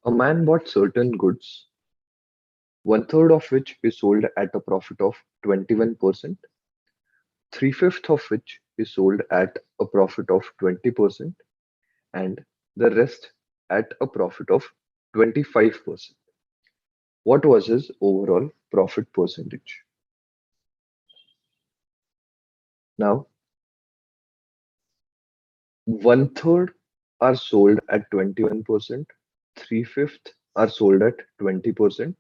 A man bought certain goods, one third of which he sold at a profit of 21%, three-fifths of which he sold at a profit of 20%, and the rest at a profit of 25%. What was his overall profit percentage? Now, one third are sold at 21%, three-fifths are sold at 20%,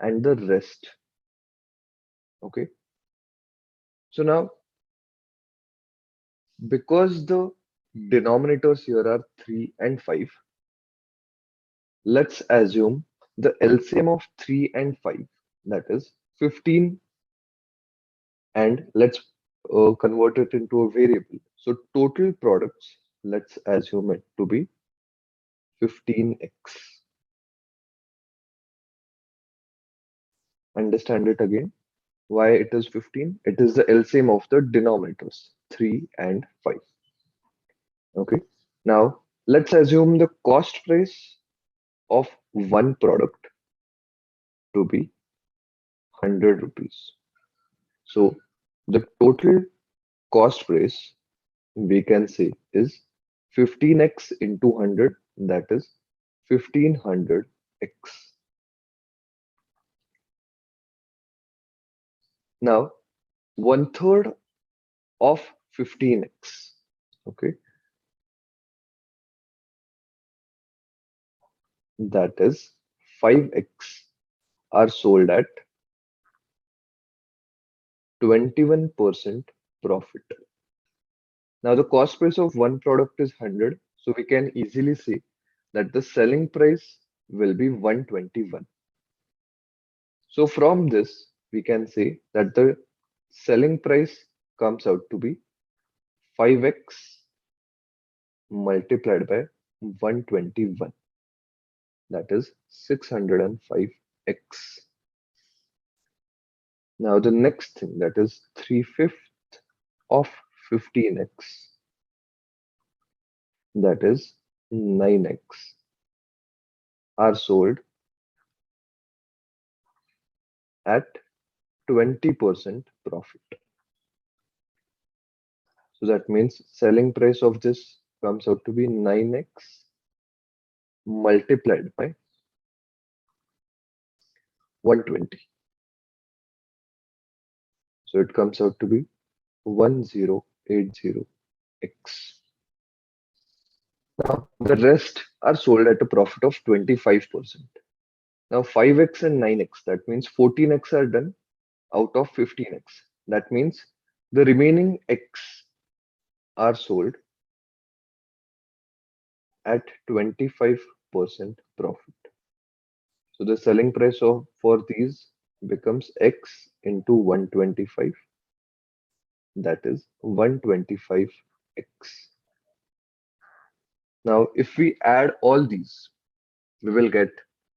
and the rest. Okay. So now, because the denominators here are 3 and 5, let's assume the LCM of 3 and 5, that is 15, and let's convert it into a variable. So total products, let's assume it to be 15x. Understand it again. Why it is 15? It is the LCM of the denominators, 3 and 5. Okay. Now, let's assume the cost price of one product to be 100 rupees. So the total cost price we can say is 15x into 100, that is 1500x. Now, one third of 15x, okay, that is 5x are sold at 21% profit. Now, the cost price of one product is 100, so we can easily say that the selling price will be 121. So, from this, we can say that the selling price comes out to be 5x multiplied by 121, that is 605x. Now, the next thing, that is three-fifths of 15x, that is 9x, are sold at 20% profit. So that means selling price of this comes out to be 9x multiplied by 120. So it comes out to be 1080x. Now the rest are sold at a profit of 25%. Now 5x and 9x, that means 14x are done out of 15x. That means the remaining x are sold at 25% profit. So the selling price of for these becomes x into 125, that is 125x. Now if we add all these, we will get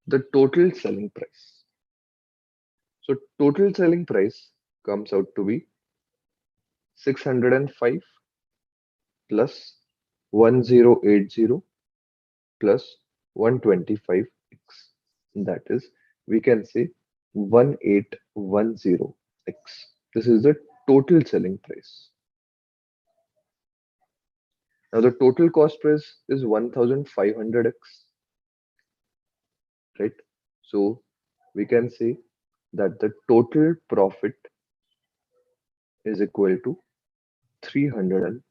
the total selling price. So total selling price comes out to be 605 plus 1080 plus 125x. That is, we can say 1810x. This is the total selling price. Now the total cost price is 1500x, right? So we can say that the total profit is equal to 310x.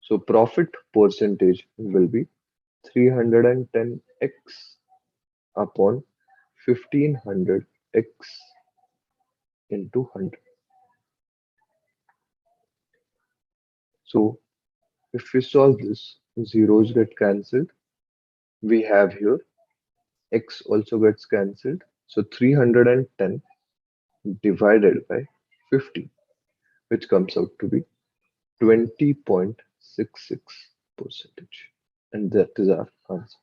So profit percentage will be 310x upon 1500x into 100. So if we solve this, zeros get cancelled. We have here x also gets cancelled. So 310 divided by 50, which comes out to be 20.66%. And that is our answer.